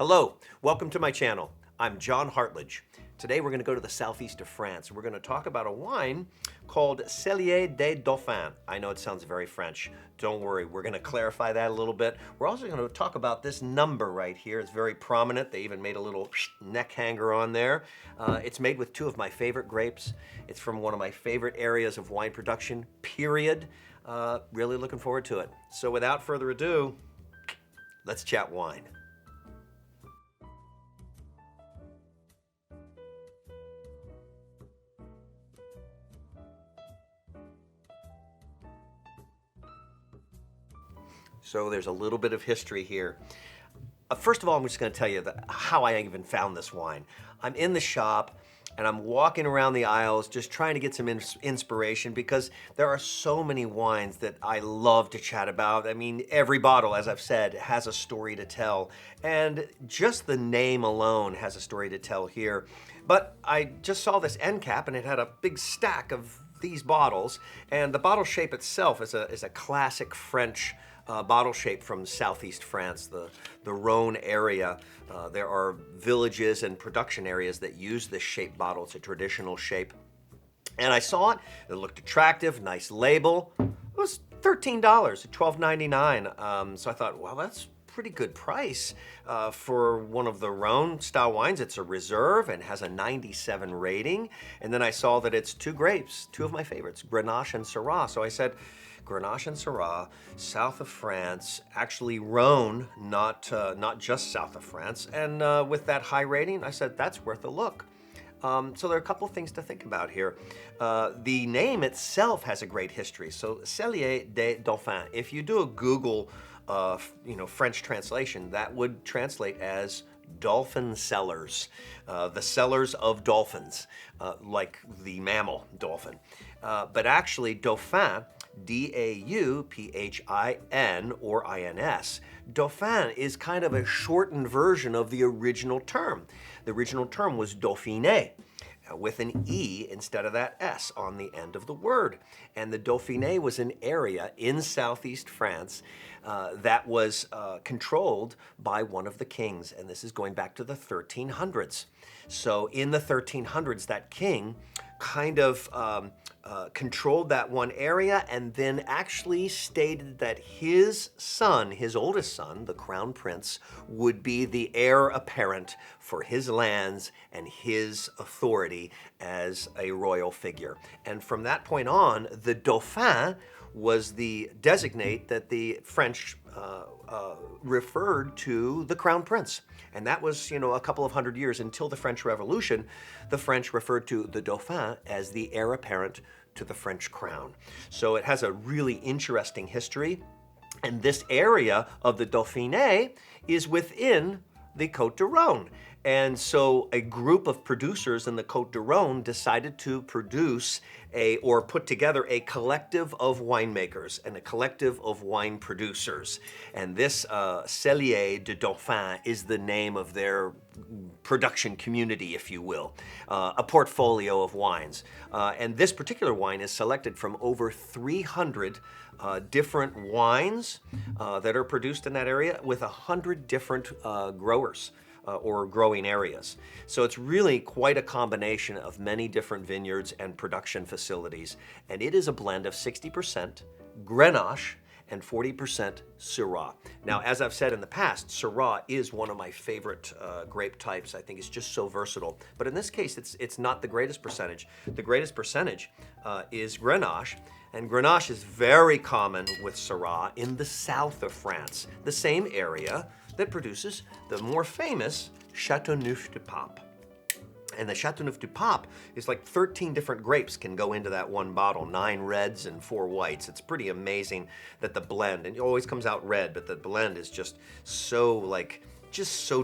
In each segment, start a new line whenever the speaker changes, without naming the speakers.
Hello, welcome to my channel. I'm John Hartledge. Today we're going to go to the southeast of France. We're going to talk about a wine called Cellier des Dauphins. I know it sounds very French. Don't worry, we're going to clarify that a little bit. We're also going to talk about this number right here. It's very prominent. They even made a little neck hanger on there. It's made with two of my favorite grapes. It's from one of my favorite areas of wine production, period. Really looking forward to it. So without further ado, let's chat wine. So there's a little bit of history here. First of all, I'm just going to tell you how I even found this wine. I'm in the shop and I'm walking around the aisles just trying to get some inspiration because there are so many wines that I love to chat about. I mean, every bottle, as I've said, has a story to tell. And just the name alone has a story to tell here. But I just saw this end cap and it had a big stack of these bottles. And the bottle shape itself is a classic French bottle shape from southeast France, the Rhône area. There are villages and production areas that use this shape bottle. It's a traditional shape. And I saw it, it looked attractive, nice label. It was $13, $12.99. So I thought, well, that's pretty good price for one of the Rhône style wines. It's a reserve and has a 97 rating. And then I saw that it's two grapes, two of my favorites, Grenache and Syrah. So I said, Grenache and Syrah, south of France, actually Rhône, not just south of France. And with that high rating, I said, that's worth a look. So there are a couple things to think about here. The name itself has a great history. So Cellier des Dauphins, if you do a Google French translation, that would translate as dolphin cellars, the cellars of dolphins, like the mammal dolphin. But actually, Dauphin, D-A-U-P-H-I-N or I-N-S. Dauphin is kind of a shortened version of the original term. The original term was Dauphiné, with an E instead of that S on the end of the word. And the Dauphiné was an area in southeast France that was controlled by one of the kings. And this is going back to the 1300s. So in the 1300s, that king kind of controlled that one area and then actually stated that his son, his oldest son, the crown prince, would be the heir apparent for his lands and his authority as a royal figure. And from that point on, the Dauphin was the designate that the French referred to the crown prince. And that was, a couple of hundred years until the French Revolution. The French referred to the Dauphin as the heir apparent to the French crown. So it has a really interesting history. And this area of the Dauphiné is within the Côtes du Rhône. And so a group of producers in the Côtes du Rhône decided to produce or put together a collective of winemakers and a collective of wine producers. And this Cellier des Dauphins is the name of their production community, if you will, a portfolio of wines. And this particular wine is selected from over 300 different wines that are produced in that area with 100 different growers. Or growing areas. So it's really quite a combination of many different vineyards and production facilities. And it is a blend of 60% Grenache and 40% Syrah. Now, as I've said in the past, Syrah is one of my favorite grape types. I think it's just so versatile. But in this case, it's not the greatest percentage. The greatest percentage is Grenache. And Grenache is very common with Syrah in the south of France, the same area that produces the more famous Châteauneuf-du-Pape. And the Châteauneuf-du-Pape is like 13 different grapes can go into that one bottle, 9 reds and 4 whites. It's pretty amazing that the blend, and it always comes out red, but the blend is just so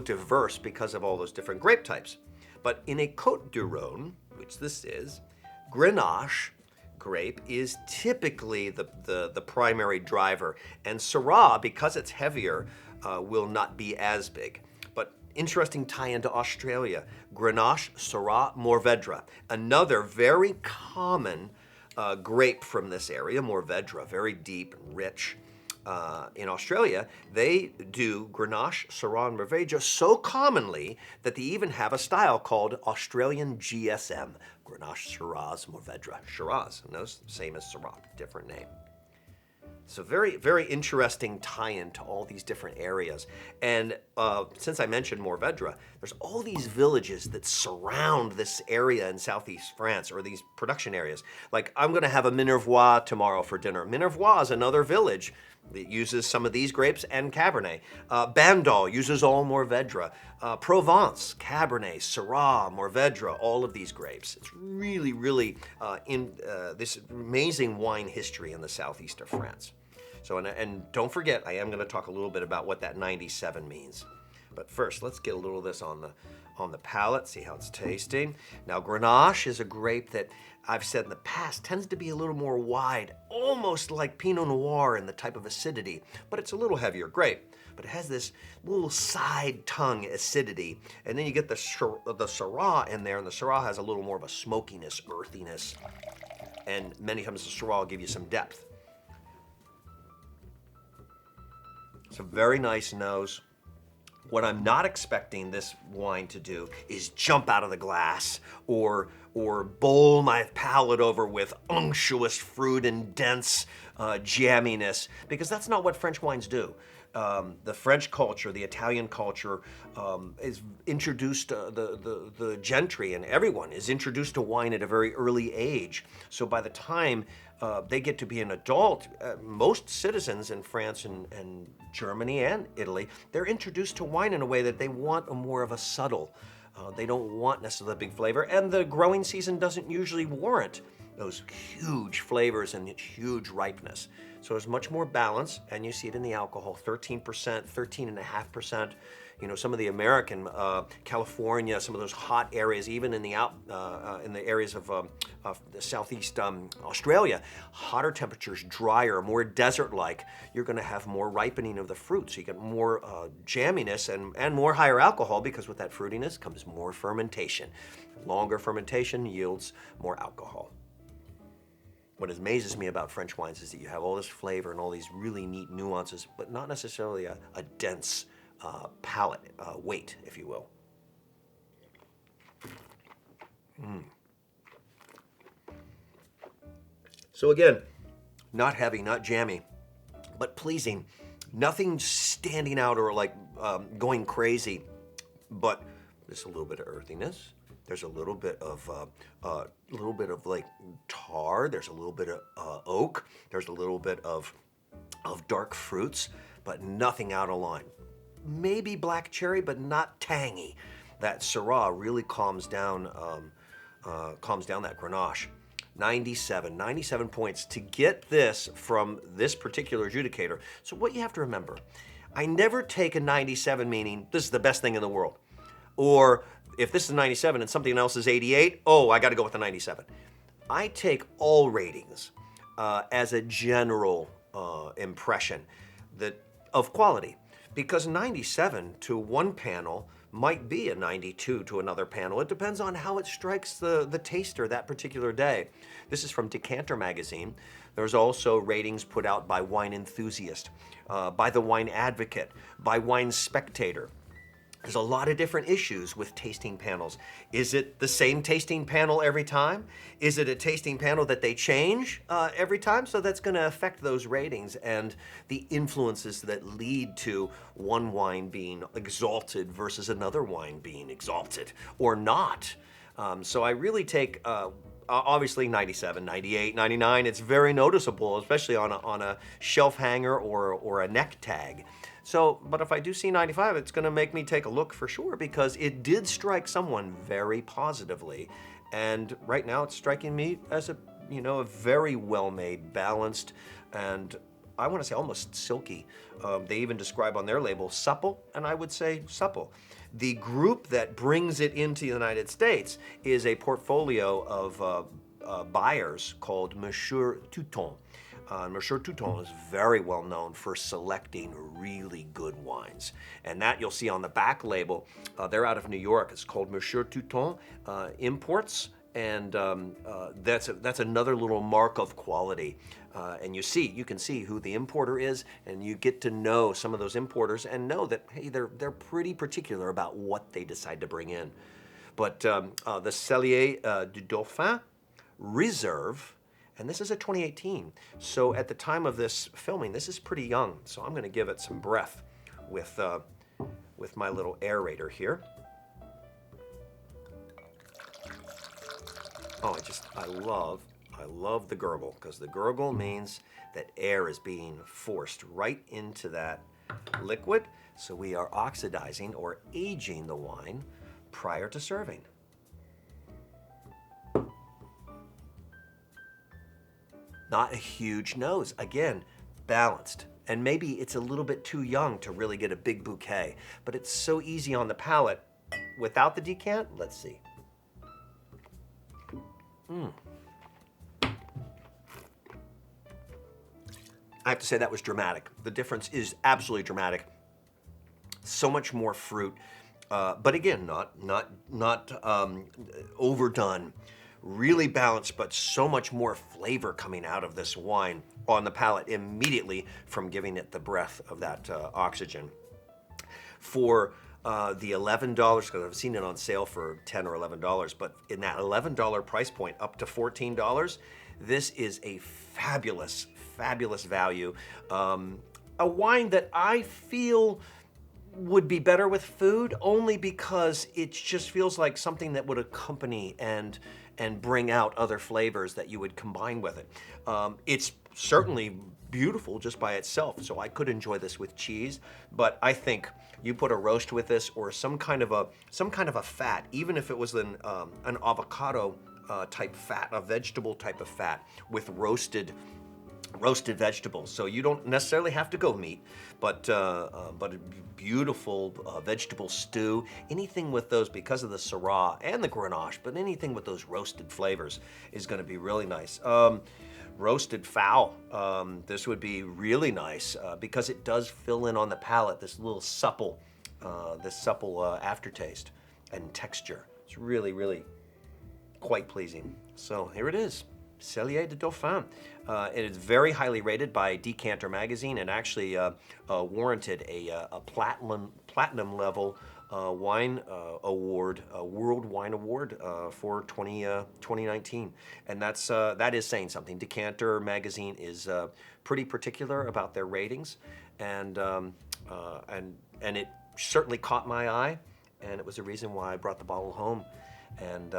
diverse because of all those different grape types. But in a Côtes du Rhône, which this is, Grenache grape is typically the primary driver. And Syrah, because it's heavier, will not be as big. But interesting tie into Australia, Grenache, Syrah, Mourvèdre, another very common grape from this area, Mourvèdre, very deep and rich. in Australia, they do Grenache, Syrah, and Mourvedre so commonly that they even have a style called Australian GSM, Grenache, Syrahs, Mourvedre, Shiraz. And those same as Syrah, different name. So very, very interesting tie-in to all these different areas. And since I mentioned Mourvedre, there's all these villages that surround this area in southeast France, or these production areas. Like, I'm gonna have a Minervois tomorrow for dinner. Minervois is another village that uses some of these grapes and Cabernet. Bandol uses all Mourvedre. Provence, Cabernet, Syrah, Mourvedre, all of these grapes. It's really, really in this amazing wine history in the southeast of France. So, and don't forget, I am going to talk a little bit about what that 97 means. But first, let's get a little of this on the palate, see how it's tasting. Now, Grenache is a grape that I've said in the past tends to be a little more wide, almost like Pinot Noir in the type of acidity, but it's a little heavier grape. But it has this little side tongue acidity, and then you get the Syrah in there, and the Syrah has a little more of a smokiness, earthiness, and many times the Syrah will give you some depth. It's a very nice nose. What I'm not expecting this wine to do is jump out of the glass or bowl my palate over with unctuous fruit and dense jamminess, because that's not what French wines do. The French culture, the Italian culture, is introduced, the gentry and everyone is introduced to wine at a very early age. So by the time they get to be an adult, most citizens in France and Germany and Italy, they're introduced to wine in a way that they want a more of a subtle. They don't want necessarily a big flavor, and the growing season doesn't usually warrant those huge flavors and huge ripeness. So there's much more balance, and you see it in the alcohol, 13%, 13.5%. You know, some of the American, California, some of those hot areas, even in the areas of the southeast Australia, hotter temperatures, drier, more desert-like, you're going to have more ripening of the fruit. So you get more jamminess and more higher alcohol, because with that fruitiness comes more fermentation. Longer fermentation yields more alcohol. What amazes me about French wines is that you have all this flavor and all these really neat nuances, but not necessarily a dense palate, weight, if you will. So again, not heavy, not jammy, but pleasing. Nothing standing out or like going crazy, but there's a little bit of earthiness. There's a little bit of like tar. There's a little bit of oak. There's a little bit of dark fruits, but nothing out of line. Maybe black cherry, but not tangy. That Syrah really calms down that Grenache. 97 points to get this from this particular adjudicator. So what you have to remember, I never take a 97 meaning this is the best thing in the world, or if this is 97 and something else is 88, oh, I got to go with the 97. I take all ratings as a general impression of quality, because 97 to one panel might be a 92 to another panel. It depends on how it strikes the taster that particular day. This is from Decanter magazine. There's also ratings put out by Wine Enthusiast, by the Wine Advocate, by Wine Spectator. There's a lot of different issues with tasting panels. Is it the same tasting panel every time? Is it a tasting panel that they change every time? So that's going to affect those ratings and the influences that lead to one wine being exalted versus another wine being exalted or not. So I really take, obviously 97, 98, 99, it's very noticeable, especially on a shelf hanger or a neck tag. So, but if I do see 95, it's going to make me take a look for sure, because it did strike someone very positively. And right now it's striking me as a very well-made, balanced, and I want to say almost silky. They even describe on their label supple, and I would say supple. The group that brings it into the United States is a portfolio of buyers called Monsieur Touton. Monsieur Touton is very well known for selecting really good wines. And that you'll see on the back label. They're out of New York. It's called Monsieur Touton Imports And that's another little mark of quality. And you can see who the importer is, and you get to know some of those importers and know that, hey, they're pretty particular about what they decide to bring in. But the Cellier du Dauphin Reserve, and this is a 2018. So at the time of this filming, this is pretty young. So I'm going to give it some breath with my little aerator here. Oh, I love the gurgle, because the gurgle means that air is being forced right into that liquid. So we are oxidizing or aging the wine prior to serving. Not a huge nose. Again, balanced. And maybe it's a little bit too young to really get a big bouquet, but it's so easy on the palate. Without the decant, let's see. I have to say that was dramatic. The difference is absolutely dramatic. So much more fruit, but again, not overdone. Really balanced, but so much more flavor coming out of this wine on the palate immediately from giving it the breath of that oxygen. For the $11, because I've seen it on sale for $10 or $11, but in that $11 price point up to $14, this is a fabulous, fabulous value. A wine that I feel would be better with food, only because it just feels like something that would accompany and bring out other flavors that you would combine with it. It's certainly beautiful just by itself, so I could enjoy this with cheese, but I think you put a roast with this, or some kind of a fat, even if it was an avocado type fat, a vegetable type of fat with roasted vegetables. So you don't necessarily have to go meat, but a beautiful vegetable stew, anything with those, because of the Syrah and the Grenache, but anything with those roasted flavors is going to be really nice. Roasted fowl, this would be really nice because it does fill in on the palate this little supple aftertaste and texture. It's really, really quite pleasing. So here it is. Cellier du Dauphin. It is very highly rated by Decanter magazine, and actually warranted a platinum level wine award, World Wine Award for 2019, and that is saying something. Decanter magazine is pretty particular about their ratings, and it certainly caught my eye, and it was the reason why I brought the bottle home, and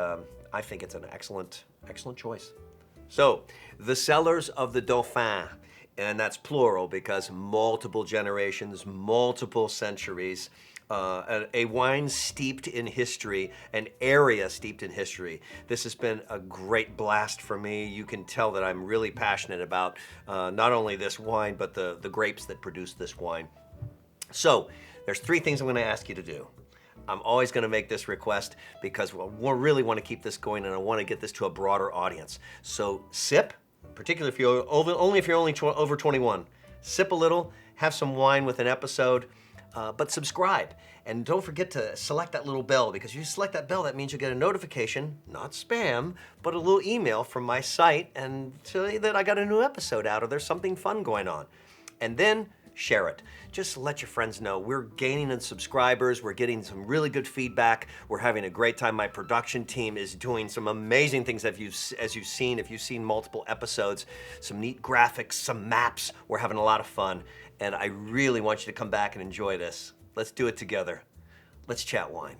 I think it's an excellent choice. So, the cellars of the Dauphin, and that's plural because multiple generations, multiple centuries, a wine steeped in history, an area steeped in history. This has been a great blast for me. You can tell that I'm really passionate about not only this wine, but the grapes that produce this wine. So, there's 3 things I'm going to ask you to do. I'm always going to make this request because we really want to keep this going, and I want to get this to a broader audience. So sip, particularly if you're only over 21. Sip a little, have some wine with an episode, but subscribe. And don't forget to select that little bell, because if you select that bell, that means you get a notification, not spam, but a little email from my site and tell you that I got a new episode out or there's something fun going on. And then share it. Just let your friends know. We're gaining in subscribers. We're getting some really good feedback. We're having a great time. My production team is doing some amazing things as you've seen. If you've seen multiple episodes, some neat graphics, some maps. We're having a lot of fun. And I really want you to come back and enjoy this. Let's do it together. Let's chat wine.